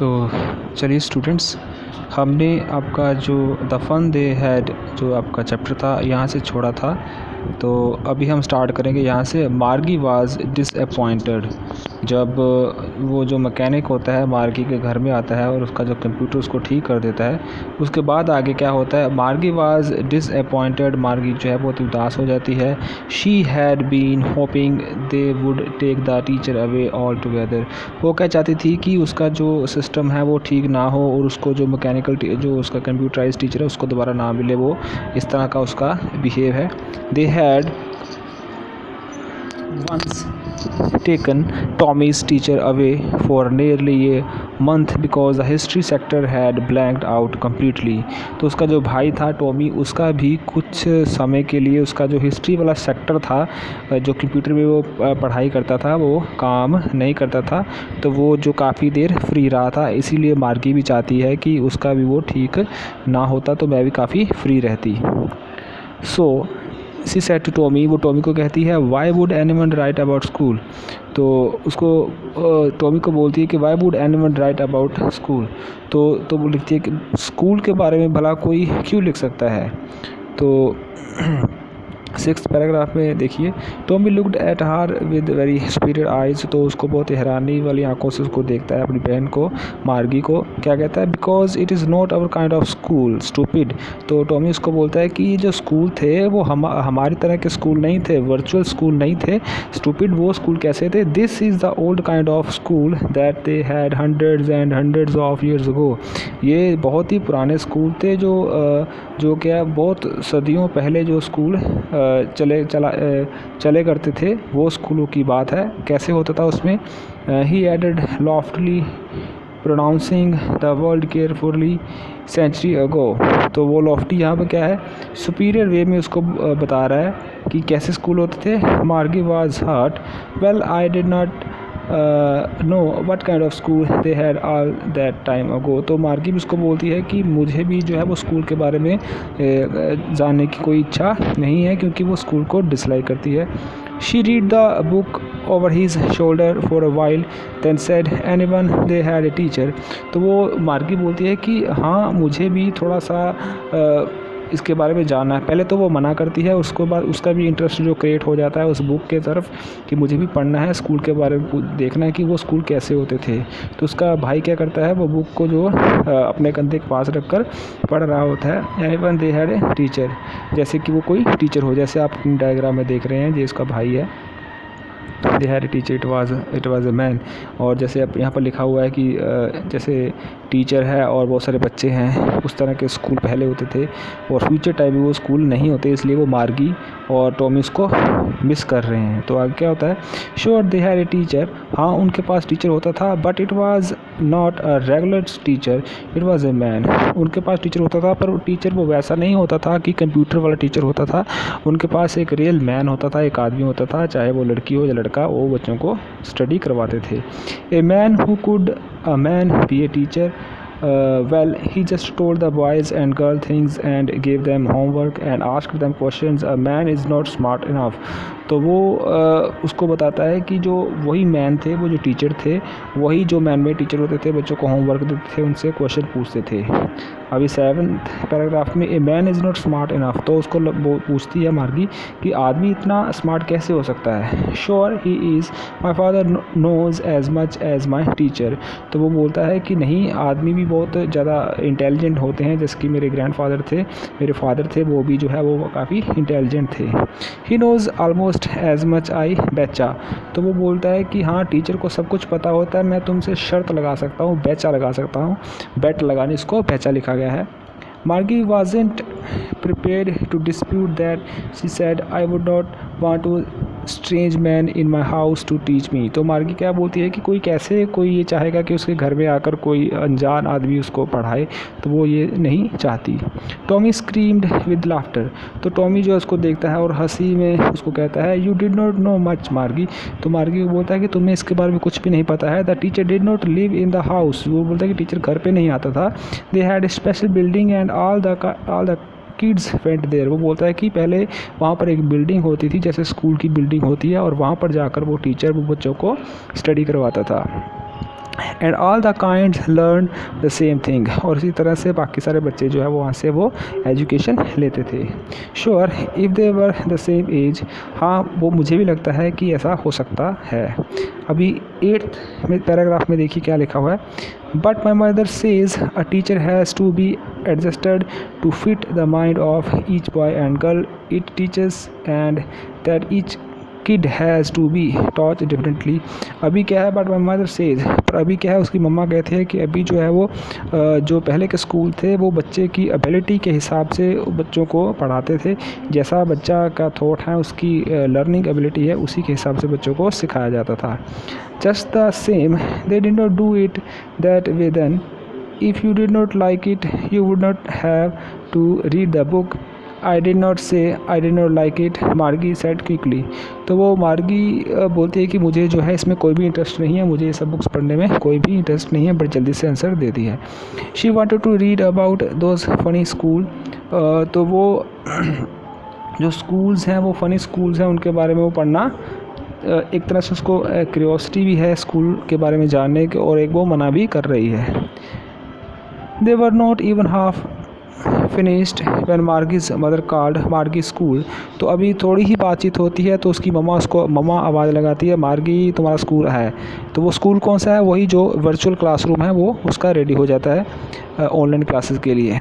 तो चलिए स्टूडेंट्स, हमने आपका जो द फन दे हैड जो आपका चैप्टर था यहाँ से छोड़ा था। तो अभी हम स्टार्ट करेंगे यहाँ से। मार्गी वाज डिसअपॉइंटेड। जब वो जो मैकेनिक होता है मार्गी के घर में आता है और उसका जो कंप्यूटर उसको ठीक कर देता है, उसके बाद आगे क्या होता है, मार्गी वाज डिसअपॉइंटेड। मार्गी जो है बहुत उदास हो जाती है। She had been hoping they would take the teacher away altogether. वो क्या चाहती थी कि उसका जो सिस्टम है वो ठीक ना हो और उसको जो मैकेनिकल जो उसका कंप्यूटराइज टीचर है उसको दोबारा ना मिले। वो इस तरह का उसका बिहेव है। They had once taken Tommy's teacher away for nearly a month because the history sector had blanked out completely। तो उसका जो भाई था टॉमी, उसका भी कुछ समय के लिए उसका जो हिस्ट्री वाला सेक्टर था जो कंप्यूटर में वो पढ़ाई करता था वो काम नहीं करता था। तो वो जो काफ़ी देर फ्री रहा था, इसीलिए मार्गी भी चाहती है कि उसका भी वो ठीक ना होता तो मैं भी काफ़ी फ्री रहती। सो सी सेड टू टॉमी, वो टॉमी को कहती है, why would anyone right about school. तो उसको टॉमी को बोलती है कि why would anyone right about school. तो वो लिखती है कि स्कूल के बारे में भला कोई क्यों लिख सकता है। तो 6th पैराग्राफ में देखिए, Tommy looked at her with very superior eyes. तो उसको बहुत हैरानी वाली आंखों से उसको देखता है, अपनी बहन को मार्गी को। क्या कहता है, because it is not our kind of school stupid. तो टॉमी उसको बोलता है कि ये जो स्कूल थे वो हमारी तरह के स्कूल नहीं थे, वर्चुअल स्कूल नहीं थे। स्टूपिड वो स्कूल कैसे थे, this is the old kind of school that they had hundreds and hundreds of years ago. ये बहुत ही पुराने स्कूल थे जो क्या बहुत सदियों पहले जो स्कूल चले करते थे, वो स्कूलों की बात है। कैसे होता था उसमें, he added loftily pronouncing the world carefully century ago. तो वो लॉफ्टी यहाँ पे क्या है, सुपीरियर वे में उसको बता रहा है कि कैसे स्कूल होते थे। Margie was hurt, well I did not know what kind of school they had all that time ago. तो मार्गी भी उसको बोलती है कि मुझे भी जो है वो स्कूल के बारे में जानने की कोई इच्छा नहीं है, क्योंकि वो स्कूल को डिसलाइक करती है। She read the book over his shoulder for a while then said anyone they had a teacher. तो वो मार्गी बोलती है कि हाँ मुझे भी थोड़ा सा इसके बारे में जानना है। पहले तो वो मना करती है, उसके बाद उसका भी इंटरेस्ट जो क्रिएट हो जाता है उस बुक के तरफ कि मुझे भी पढ़ना है, स्कूल के बारे में देखना है कि वो स्कूल कैसे होते थे। तो उसका भाई क्या करता है, वो बुक को जो अपने कंधे के पास रखकर पढ़ रहा होता है। Anyone they had a teacher, जैसे कि वो कोई टीचर हो, जैसे आप डायग्राम में देख रहे हैं ये इसका भाई है। दे had a teacher, it was a man. और जैसे अब यहाँ पर लिखा हुआ है कि जैसे टीचर है और बहुत सारे बच्चे हैं, उस तरह के स्कूल पहले होते थे और फ्यूचर टाइम में वो स्कूल नहीं होते, इसलिए वो मार्गी और टॉमी उसको मिस कर रहे हैं। तो आगे क्या होता है, sure they had a teacher, हाँ उनके पास टीचर होता था, but it was not a regular teacher, it was a man. उनके पास टीचर होता था पर टीचर वो वैसा नहीं होता था कि कंप्यूटर वाला टीचर होता था। उनके पास एक रियल मैन होता था, एक आदमी होता था, चाहे वो लड़की हो या लड़का, वो बच्चों को स्टडी करवाते थे। A man who could a man be a teacher, well he just told the boys and girl things and gave them homework and asked them questions. A man is not smart enough। तो वो उसको बताता है कि जो वही man थे, वो जो टीचर थे, वही जो मैन में टीचर होते थे, बच्चों को होमवर्क देते थे, उनसे क्वेश्चन पूछते थे। अभी 7th पैराग्राफ में, a man is not smart enough. तो उसको पूछती है मार्गी कि आदमी इतना स्मार्ट कैसे हो सकता है। Sure he is, my father knows as much as my teacher. तो वो बोलता है कि नहीं, आदमी भी बहुत ज़्यादा इंटेलिजेंट होते हैं, जैसे कि मेरे ग्रैंडफादर थे, मेरे फादर थे, वो भी जो है वो काफ़ी इंटेलिजेंट थे। He knows almost as much I बेचा। तो वो बोलता है कि हाँ टीचर को सब कुछ पता होता है, मैं तुमसे शर्त लगा सकता हूँ, बेचा लगा सकता हूँ। बेट लगाने इसको बेचा लिखा गया है। मार्गी wasn't prepared to dispute that. She said, I would not want to strange man in my house to teach me। तो मार्गी क्या बोलती है कि कोई ये चाहेगा कि उसके घर में आकर कोई अनजान आदमी उसको पढ़ाए, तो वो ये नहीं चाहती। Tommy screamed with laughter. तो टॉमी जो उसको देखता है और हंसी में उसको कहता है, you did not no much मार्गी। तो मार्गी को बोलता है कि तुम्हें इसके बारे में कुछ भी नहीं पता है। The teacher did not live in the house. वो बोलता है कि टीचर घर पे नहीं आता था। They had special building and all the kids went there. वो बोलता है कि पहले वहाँ पर एक बिल्डिंग होती थी, जैसे स्कूल की बिल्डिंग होती है, और वहाँ पर जाकर वो टीचर वो बच्चों को स्टडी करवाता था। And all the kinds learn the same thing, और इसी तरह से बाकी सारे बच्चे जो है वो वहाँ से वो एजुकेशन लेते थे। Sure if they were the same age, हाँ वो मुझे भी लगता है कि ऐसा हो सकता है। अभी 8th में पैराग्राफ में देखिए क्या लिखा हुआ है, but my mother says a teacher has to be adjusted to fit the mind of each boy and girl it teaches and that each kid has to be taught differently. अभी क्या है, but my mother says, पर अभी क्या है, उसकी मम्मा कहते हैं कि अभी जो है वो जो पहले के स्कूल थे वो बच्चे की एबिलिटी के हिसाब से बच्चों को पढ़ाते थे, जैसा बच्चा का थॉट है उसकी लर्निंग एबिलिटी है उसी के हिसाब से बच्चों को सिखाया जाता था। Just the same they did not do it that way then, if you did not like it you would not have to read the book. I did not say I did not like it, Margie said quickly. तो वो मार्गी बोलती है कि मुझे जो है इसमें कोई भी इंटरेस्ट नहीं है, मुझे ये सब बुक्स पढ़ने में कोई भी इंटरेस्ट नहीं है, बट जल्दी से आंसर देती है। She wanted to read about those funny school, तो वो जो स्कूल्स हैं वो फ़नी स्कूल्स हैं उनके बारे में वो पढ़ना एक तरह से उसको क्यूरियोसिटी भी है स्कूल के बारे में जानने के, और एक वो मना भी कर रही है। They were not even half finished when Margie's mother called Margie school. तो अभी थोड़ी ही बातचीत होती है तो उसकी मम्मा आवाज़ लगाती है, मार्गी तुम्हारा स्कूल है। तो वो स्कूल कौन सा है, वही जो वर्चुअल क्लासरूम है वो उसका रेडी हो जाता है ऑनलाइन क्लासेस के लिए।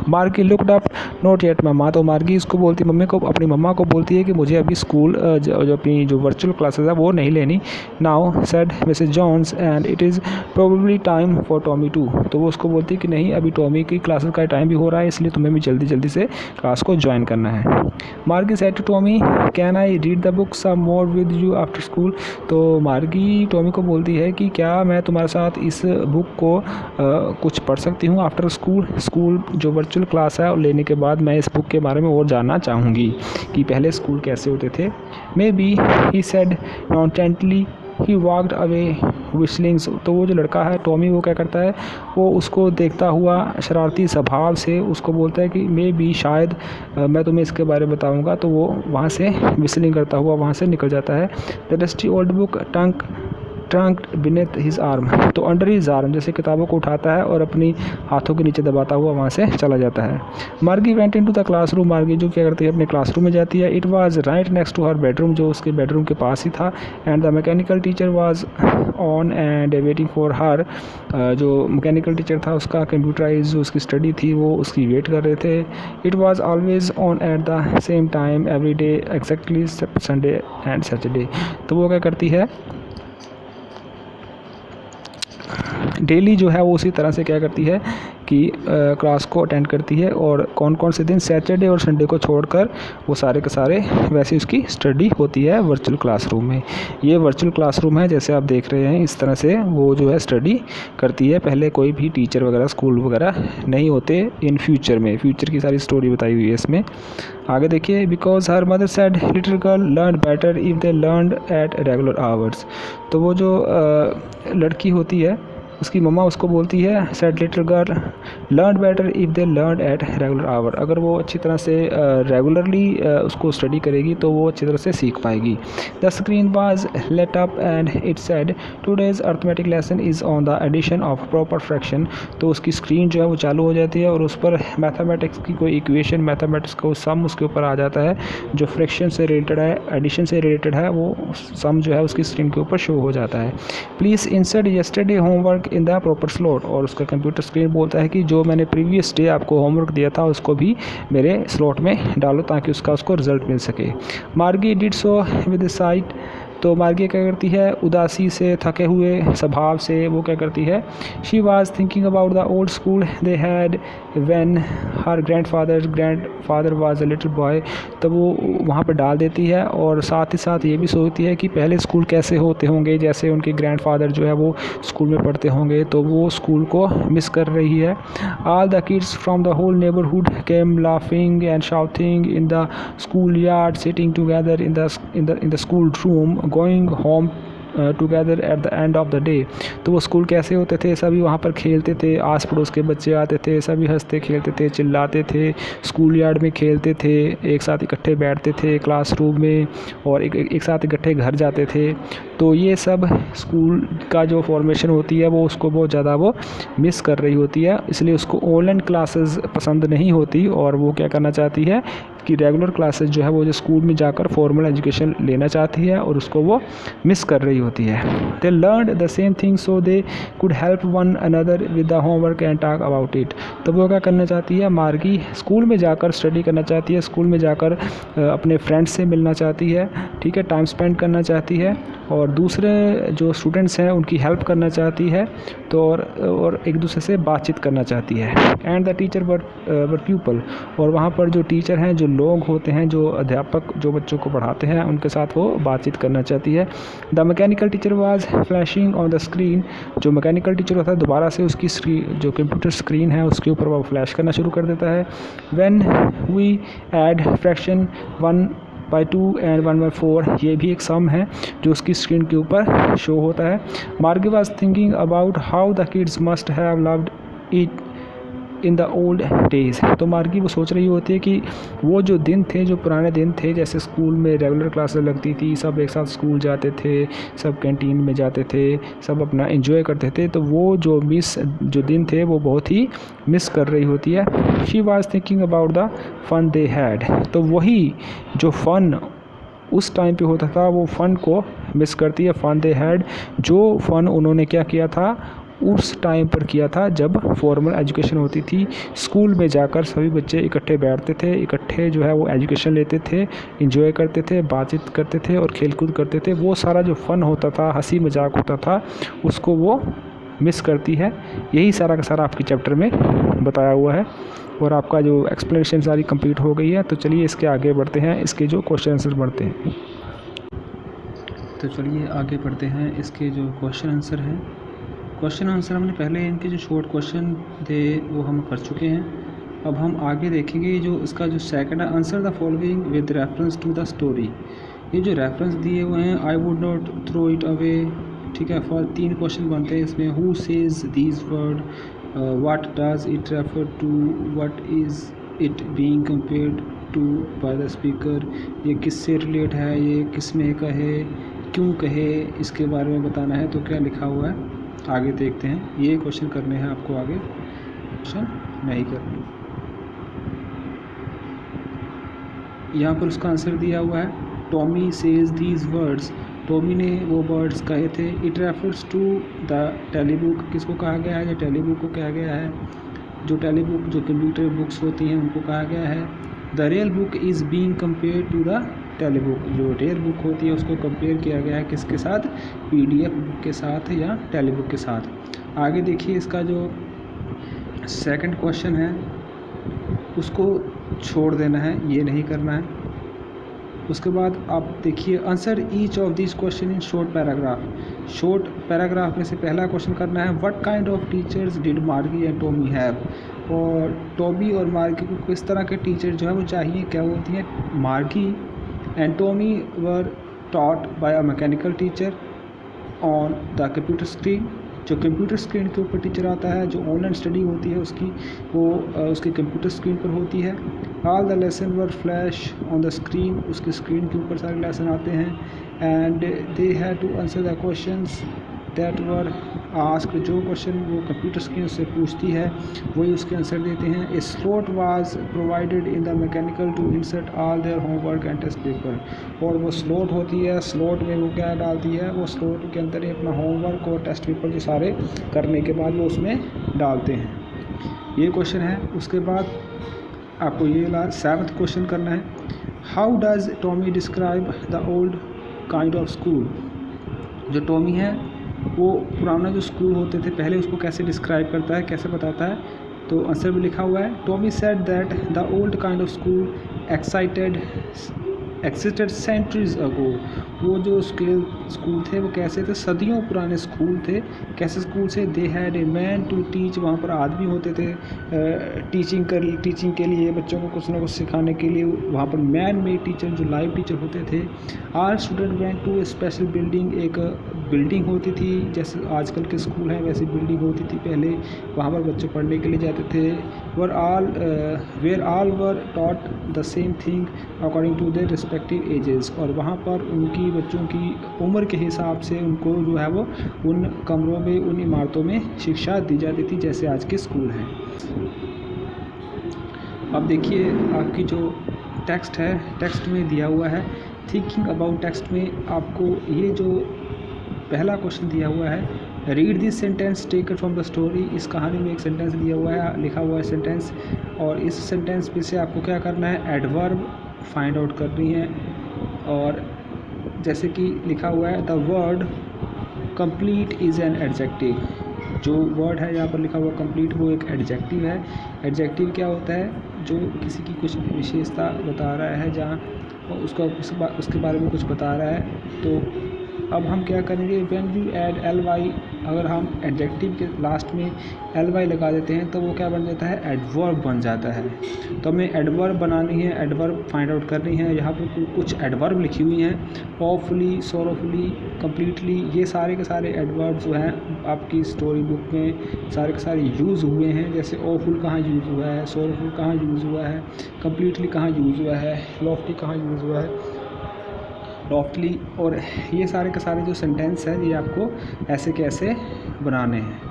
मार्गी लुकड अप नॉट येट मम्मा, तो मार्गी इसको बोलती अपनी मम्मा को बोलती है कि मुझे अभी स्कूल जो अपनी जो वर्चुअल क्लासेस है वो नहीं लेनी। Now said Mrs Jones and it is probably time for Tommy too. तो वो उसको बोलती है कि नहीं अभी टॉमी की क्लासेस का टाइम भी हो रहा है, इसलिए तुम्हें भी जल्दी से क्लास को ज्वाइन करना है। Margie said to Tommy can I read the book some more with you after school. तो मार्गी टॉमी को बोलती है कि क्या मैं तुम्हारे साथ इस बुक को कुछ पढ़ सकती हूँ आफ्टर स्कूल जो वर्चुअल क्लास है और लेने के बाद मैं इस बुक के बारे में और जानना चाहूँगी कि पहले स्कूल कैसे होते थे। Maybe he said nonchalantly he walked away whistlings. तो वो जो लड़का है टॉमी वो क्या करता है, वो उसको देखता हुआ शरारती स्वभाव से उसको बोलता है कि मे बी शायद मैं तुम्हें इसके बारे में बताऊंगा। तो वो वहाँ से विस्लिंग करता हुआ वहाँ से निकल जाता है। The dusty old book trunk beneath his arm, तो अंडर हिज आर्म जैसे किताबों को उठाता है और अपनी हाथों के नीचे दबाता हुआ वहाँ से चला जाता है। मार्गी वेंट इनटू द क्लासरूम, मार्गी जो क्या करती है अपने क्लासरूम में जाती है। It was right next to her bedroom, जो उसके बेडरूम के पास ही था। And the mechanical teacher was on and waiting for her, जो मैकेनिकल टीचर था उसका कंप्यूटराइज जो उसकी स्टडी थी वो उसकी वेट कर रहे थे। It was always on at the same time every day exactly Sunday and Saturday. तो वो क्या करती है डेली जो है वो उसी तरह से क्या करती है कि क्लास को अटेंड करती है, और कौन कौन से दिन सैटरडे और संडे को छोड़कर वो सारे के सारे वैसे उसकी स्टडी होती है वर्चुअल क्लासरूम में। ये वर्चुअल क्लासरूम है जैसे आप देख रहे हैं, इस तरह से वो जो है स्टडी करती है। पहले कोई भी टीचर वगैरह स्कूल वगैरह नहीं होते इन फ्यूचर में, फ्यूचर की सारी स्टोरी बताई हुई है इसमें। आगे देखिए, because her mother said little girl learn better if they learn at regular hours. तो वो जो लड़की होती है उसकी मम्मा उसको बोलती है said little girl learn better if they learn at regular hour, अगर वो अच्छी तरह से रेगुलरली उसको स्टडी करेगी तो वो अच्छी तरह से सीख पाएगी। The screen was lit up and it said today's arithmetic lesson is on the addition of proper fraction. तो उसकी स्क्रीन जो है वो चालू हो जाती है और उस पर मैथमेटिक्स की कोई इक्वेशन, मैथमेटिक्स का सम उसके ऊपर आ जाता है जो फ्रैक्शन से रिलेटेड है, एडिशन से रिलेटेड है, वो सम जो है उसकी स्क्रीन के ऊपर शो हो जाता है। Please insert yesterday homework in the proper slot, और उसका कंप्यूटर स्क्रीन बोलता है कि जो मैंने प्रीवियस डे आपको होमवर्क दिया था उसको भी मेरे स्लॉट में डालो ताकि उसको रिजल्ट मिल सके। मार्गी डिड सो विद साइट। तो मार्गी क्या करती है उदासी से, थके हुए स्वभाव से वो क्या करती है, she was thinking about the old school they had when her grandfather was a little boy. तो वो वहाँ पर डाल देती है और साथ ही साथ ये भी सोचती है कि पहले स्कूल कैसे होते होंगे, जैसे उनके ग्रैंडफादर जो है वो स्कूल में पढ़ते होंगे, तो वो स्कूल को मिस कर रही है। All the kids from the whole neighbourhood came laughing and shouting in the school yard, sitting together in the school room, going home together at the end of the day. तो वो school कैसे होते थे, सभी वहाँ पर खेलते थे, आस पड़ोस के बच्चे आते थे, सभी हंसते खेलते थे, चिल्लाते थे, स्कूल यार्ड में खेलते थे, एक साथ इकट्ठे बैठते थे क्लासरूम में और एक साथ इकट्ठे घर जाते थे। तो ये सब स्कूल का जो फॉर्मेशन होती है वो उसको बहुत ज़्यादा वो मिस कर रही होती है, इसलिए उसको ऑनलाइन क्लासेस पसंद नहीं होती और वो क्या करना चाहती है कि रेगुलर क्लासेस जो है वो जो स्कूल में जाकर फॉर्मल एजुकेशन लेना चाहती है और उसको वो मिस कर रही होती है। They learn the same thing so they could help one another with the homework and talk about it. तो वो क्या करना चाहती है, मार्गी स्कूल में जाकर स्टडी करना चाहती है, स्कूल में जाकर अपने फ्रेंड्स से मिलना चाहती है, ठीक है, टाइम स्पेंड करना चाहती है और दूसरे जो स्टूडेंट्स हैं उनकी हेल्प करना चाहती है, तो और एक दूसरे से बातचीत करना चाहती है। And the teacher were people, और वहाँ पर जो टीचर हैं, जो लोग होते हैं, जो अध्यापक जो बच्चों को पढ़ाते हैं, उनके साथ वो बातचीत करना चाहती है। The mechanical teacher was flashing on the screen, जो मैकेनिकल टीचर होता है दोबारा से उसकी स्क्रीन जो कंप्यूटर स्क्रीन है उसके ऊपर वो फ्लैश करना शुरू कर देता है। When we add fraction 1/2 and 1/4, ये भी एक सम है जो उसकी स्क्रीन के ऊपर शो होता है। मार्गी was thinking about how the kids must have loved it in the old days. तो मार्गी वो सोच रही होती है कि वो जो दिन थे, जो पुराने दिन थे, जैसे स्कूल में रेगुलर क्लासेस लगती थी, सब एक साथ स्कूल जाते थे, सब कैंटीन में जाते थे, सब अपना एंजॉय करते थे, तो वो जो दिन थे वो बहुत ही मिस कर रही होती है। She was thinking about the fun they had, तो वही जो फ़न उस टाइम पे होता था वो फ़न को मिस करती है। फन दे हैड, जो फ़न उन्होंने क्या किया था उस टाइम पर किया था जब फॉर्मल एजुकेशन होती थी, स्कूल में जाकर सभी बच्चे इकट्ठे बैठते थे, इकट्ठे जो है वो एजुकेशन लेते थे, एंजॉय करते थे, बातचीत करते थे और खेलकूद करते थे। वो सारा जो फ़न होता था, हंसी मजाक होता था, उसको वो मिस करती है। यही सारा का सारा आपके चैप्टर में बताया हुआ है और आपका जो एक्सप्लेनेशन सारी कंप्लीट हो गई है। तो चलिए इसके आगे बढ़ते हैं, इसके जो क्वेश्चन आंसर बढ़ते हैं। तो चलिए आगे बढ़ते हैं, इसके जो क्वेश्चन आंसर हैं। क्वेश्चन आंसर हमने पहले इनके जो शॉर्ट क्वेश्चन थे वो हम कर चुके हैं। अब हम आगे देखेंगे जो इसका जो सेकंड है, answer the following with reference to the story. ये जो रेफरेंस दिए हुए हैं, I would not throw it away, ठीक है। फॉर 3 क्वेश्चन बनते हैं इसमें। Who says these word, what does it refer to, what is it being compared to by the speaker, ये किससे रिलेट है, ये किस में कहे, क्यों कहे, इसके बारे में बताना है। तो क्या लिखा हुआ है आगे देखते हैं। ये क्वेश्चन करने हैं आपको, आगे क्वेश्चन नहीं करने। यहाँ पर उसका आंसर दिया हुआ है, Tommy says these words, Tommy ने वो वर्ड्स कहे थे। इट रेफर्स टू द टेलीबुक, किसको कहा गया है, जो टेलीबुक को कहा गया है, जो टेलीबुक जो कंप्यूटर बुक्स होती हैं उनको कहा गया है। The real book is being compare to the telebook, जो रियल बुक होती है उसको कंपेयर किया गया है किसके साथ, PDF बुक के साथ या टेलीबुक के साथ। आगे देखिए इसका जो सेकंड क्वेश्चन है उसको छोड़ देना है, ये नहीं करना है। उसके बाद आप देखिए, answer each of this question in short paragraph. Short paragraph में से पहला क्वेश्चन करना है, what kind of teachers did मार्गी एंड टॉमी हैव। और टॉमी और मार्गी को किस तरह के टीचर जो है वो चाहिए, क्या होती हैं। मार्गी and Tommy were taught by a mechanical teacher on the computer screen, जो कंप्यूटर स्क्रीन के ऊपर टीचर आता है, जो ऑनलाइन स्टडी होती है उसकी वो उसकी कंप्यूटर स्क्रीन पर होती है। All the lesson were flash on the screen, उसकी स्क्रीन के ऊपर सारे लेसन आते हैं। And they had to answer the questions that were asked, जो क्वेश्चन वो कंप्यूटर स्क्रीन उससे पूछती है वही उसके आंसर देते हैं। A slot was provided in the mechanical to insert all their homework and test paper, और वो स्लॉट होती है, स्लॉट में वो क्या डालती है, वो स्लॉट के अंदर ही अपना होमवर्क और टेस्ट पेपर जो सारे करने के बाद वो उसमें डालते हैं। ये क्वेश्चन है। उसके बाद आपको ये 7th क्वेश्चन करना है, how does Tommy describe the old kind of school. जो टॉमी है वो पुराना जो स्कूल होते थे पहले उसको कैसे डिस्क्राइब करता है, कैसे बताता है। तो आंसर भी लिखा हुआ है, Tommy said that the old kind of school existed centuries ago. वो जो स्कूल थे वो कैसे थे, सदियों पुराने स्कूल थे। कैसे स्कूल से, they had a man to teach, वहाँ पर आदमी होते थे टीचिंग के लिए, बच्चों को कुछ ना कुछ सिखाने के लिए। वहाँ पर मैन मेड टीचर, जो लाइव टीचर होते थे। All student went to a special building, एक बिल्डिंग होती थी जैसे आजकल के स्कूल हैं वैसी बिल्डिंग होती थी पहले, वहाँ पर बच्चे पढ़ने के लिए जाते थे। Where all were taught the same thing according to their respective ages, और वहाँ पर उनकी बच्चों की उम्र के हिसाब से उनको जो है वो उन कमरों में, उन इमारतों में शिक्षा दी जाती थी जैसे आज के स्कूल हैं। अब देखिए आपकी जो टेक्स्ट है, टेक्स्ट में दिया हुआ है थिंकिंग अबाउट टेक्स्ट में आपको ये जो पहला क्वेश्चन दिया हुआ है, read this sentence taken from the story. इस कहानी में एक सेंटेंस दिया हुआ है, लिखा हुआ है सेंटेंस, और इस सेंटेंस पे से आपको क्या करना है, एडवर्ब फाइंड आउट करनी है। और जैसे कि लिखा हुआ है the word complete is an adjective. जो वर्ड है यहाँ पर लिखा हुआ कंप्लीट, वो एक एडजेक्टिव है। एडजेक्टिव क्या होता है, जो किसी की कुछ विशेषता बता रहा है, जहाँ उसका उसके बारे में कुछ बता रहा है। तो अब हम क्या करेंगे, when you add L Y, अगर हम एडजेक्टिव के लास्ट में एल वाई लगा देते हैं तो वो क्या बन जाता है, एडवर्ब बन जाता है। तो हमें एडवर्ब बनानी है, एडवर्ब फाइंड आउट करनी है। यहाँ पर कुछ एडवर्ब लिखी हुई हैं, ऑफुली, सोरोफुली, कम्प्लीटली, ये सारे के सारे एडवर्ब जो हैं आपकी स्टोरी बुक में सारे के सारे यूज़ हुए हैं। जैसे ऑफुल कहाँ यूज़ हुआ है, सोरोफुल कहाँ यूज़ हुआ है, कम्प्लीटली कहाँ यूज़ हुआ है, लॉफ्टी कहाँ यूज़ हुआ है, लॉफ्टली। और ये सारे के सारे जो सेंटेंस हैं ये आपको ऐसे कैसे बनाने हैं।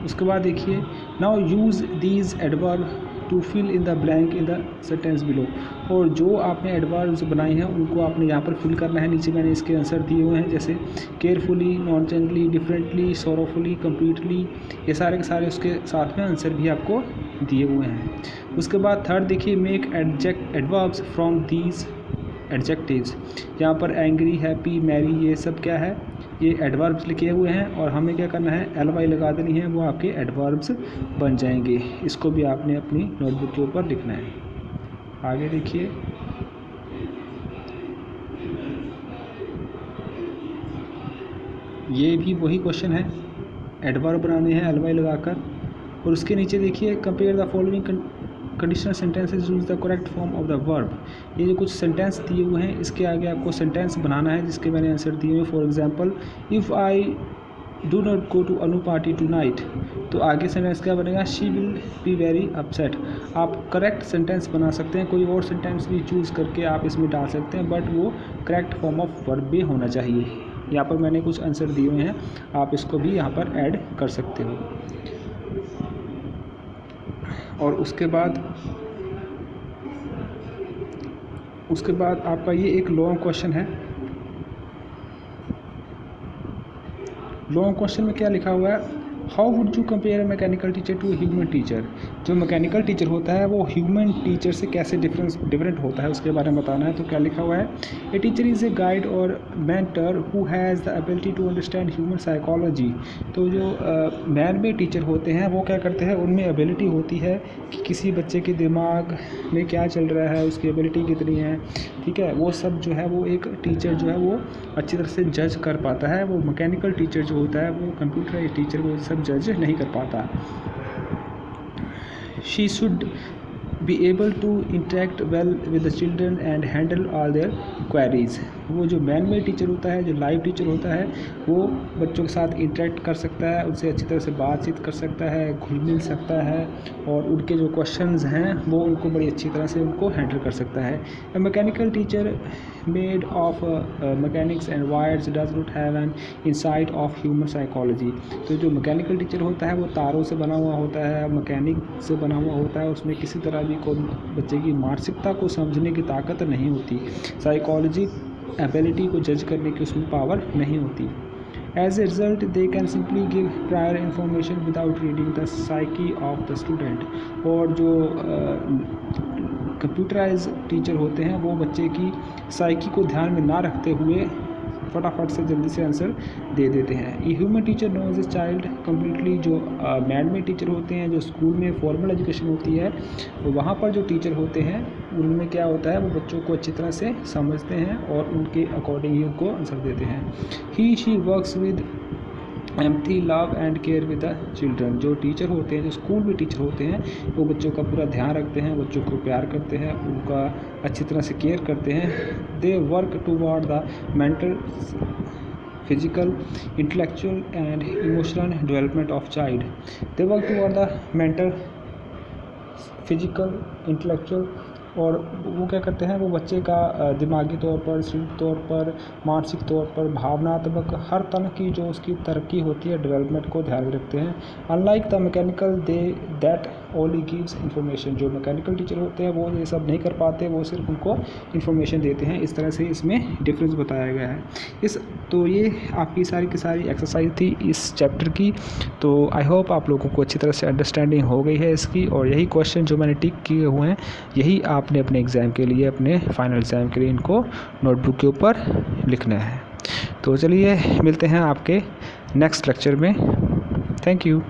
उसके बाद देखिए now use these adverb to fill in the blank in the sentence below. और जो आपने एडवर्ब्स बनाए हैं उनको आपने यहाँ पर फिल करना है। नीचे मैंने इसके आंसर दिए हुए हैं, जैसे केयरफुली, नॉनचेंजली, डिफरेंटली, सोरोफुली, कम्प्लीटली, ये सारे के सारे उसके साथ में आंसर भी आपको दिए हुए हैं। उसके बाद थर्ड देखिए make adverbs from these adjectives. यहाँ पर एंग्री, हैप्पी, मैरी, ये सब क्या है, ये एडवर्ब्स लिखे हुए हैं और हमें क्या करना है, एल वाई लगा देनी है, वो आपके एडवर्ब्स बन जाएंगे। इसको भी आपने अपनी नोटबुक के ऊपर लिखना है। आगे देखिए ये भी वही क्वेश्चन है, एडवर्ब बनाने हैं एल वाई लगाकर। और उसके नीचे देखिए compare the following conditional sentences use the correct form of the verb. ये जो कुछ सेंटेंस दिए हुए हैं इसके आगे आपको सेंटेंस बनाना है जिसके मैंने आंसर दिए हुए। For example if I do not go to Anu party tonight, तो आगे सेंटेंस क्या बनेगा, she will be very upset. आप करेक्ट सेंटेंस बना सकते हैं, कोई और सेंटेंस भी चूज़ करके आप इसमें डाल सकते हैं, बट वो करेक्ट फॉर्म ऑफ वर्ब भी होना चाहिए। यहाँ पर मैंने कुछ आंसर दिए हुए हैं, आप इसको भी यहाँ पर ऐड कर सकते हो। और उसके बाद आपका ये एक लॉन्ग क्वेश्चन है। लॉन्ग क्वेश्चन में क्या लिखा हुआ है, how would you compare a mechanical teacher to human teacher. जो मैकेनिकल टीचर होता है वो ह्यूमन टीचर से कैसे डिफरेंट होता है उसके बारे में बताना है। तो क्या लिखा हुआ है, a teacher is a guide और mentor who has the ability to understand human psychology. तो जो मैन में टीचर होते हैं वो क्या करते हैं, उनमें एबिलिटी होती है कि किसी बच्चे के दिमाग में क्या चल रहा है, उसकी एबिलिटी कितनी है, ठीक है, वो सब जो है वो एक टीचर जो है वो अच्छी तरह से जज कर पाता है। वो मैकेनिकल टीचर जो होता है वो कंप्यूटर टीचर वो सब जज नहीं कर पाता। She should be able to interact well with the children and handle all their queries. वो जो मैन मेड टीचर होता है, जो लाइव टीचर होता है, वो बच्चों के साथ इंटरेक्ट कर सकता है, उनसे अच्छी तरह से बातचीत कर सकता है, घुल मिल सकता है, और उनके जो क्वेश्चंस हैं वो उनको बड़ी अच्छी तरह से उनको हैंडल कर सकता है। A mechanical teacher made of mechanics and wires does not have an insight of human psychology. तो जो मैकेनिकल टीचर होता है वो तारों से बना हुआ होता है, मैकेनिक से बना हुआ होता है, उसमें किसी तरह भी कोई बच्चे की मानसिकता को समझने की ताकत नहीं होती, साइकोलॉजी एबिलिटी को जज करने की उसमें पावर नहीं होती। As a result, they can simply give prior information without reading the psyche of the student। और जो कंप्यूटराइज टीचर होते हैं वो बच्चे की साइकी को ध्यान में ना रखते हुए फटाफट से जल्दी से आंसर दे देते हैं। ये human teacher knows a child completely. जो मैन में टीचर होते हैं, जो स्कूल में फॉर्मल एजुकेशन होती है, वहाँ पर जो टीचर होते हैं उनमें क्या होता है, वो बच्चों को अच्छी तरह से समझते हैं और उनके अकॉर्डिंग ही उनको आंसर देते हैं। He she works with empathy, love and care with the children. जो टीचर होते हैं, जो स्कूल में टीचर होते हैं, वो बच्चों का पूरा ध्यान रखते हैं, बच्चों को प्यार करते हैं, उनका अच्छी तरह से केयर करते हैं। They work toward the mental, physical, intellectual and emotional development of child. They work toward the mental, physical, intellectual और वो क्या करते हैं, वो बच्चे का दिमागी तौर पर, शारीरिक तौर पर, मानसिक तौर पर, भावनात्मक हर तरह की जो उसकी तरक्की होती है, डेवलपमेंट को ध्यान में रखते हैं। Unlike the mechanical that only gives information, जो मैकेनिकल टीचर होते हैं वो ये सब नहीं कर पाते, वो सिर्फ उनको इन्फॉर्मेशन देते हैं। इस तरह से इसमें डिफरेंस बताया गया है। तो ये आपकी सारी की सारी एक्सरसाइज थी इस चैप्टर की। तो आई होप आप लोगों को अच्छी तरह से अंडरस्टैंडिंग हो गई है इसकी, और यही क्वेश्चन जो मैंने टिक किए हुए हैं यही आपने अपने एग्ज़ाम के लिए, अपने फाइनल एग्ज़ाम के लिए इनको नोटबुक के ऊपर लिखना है। तो चलिए मिलते हैं आपके नेक्स्ट लेक्चर में। Thank you.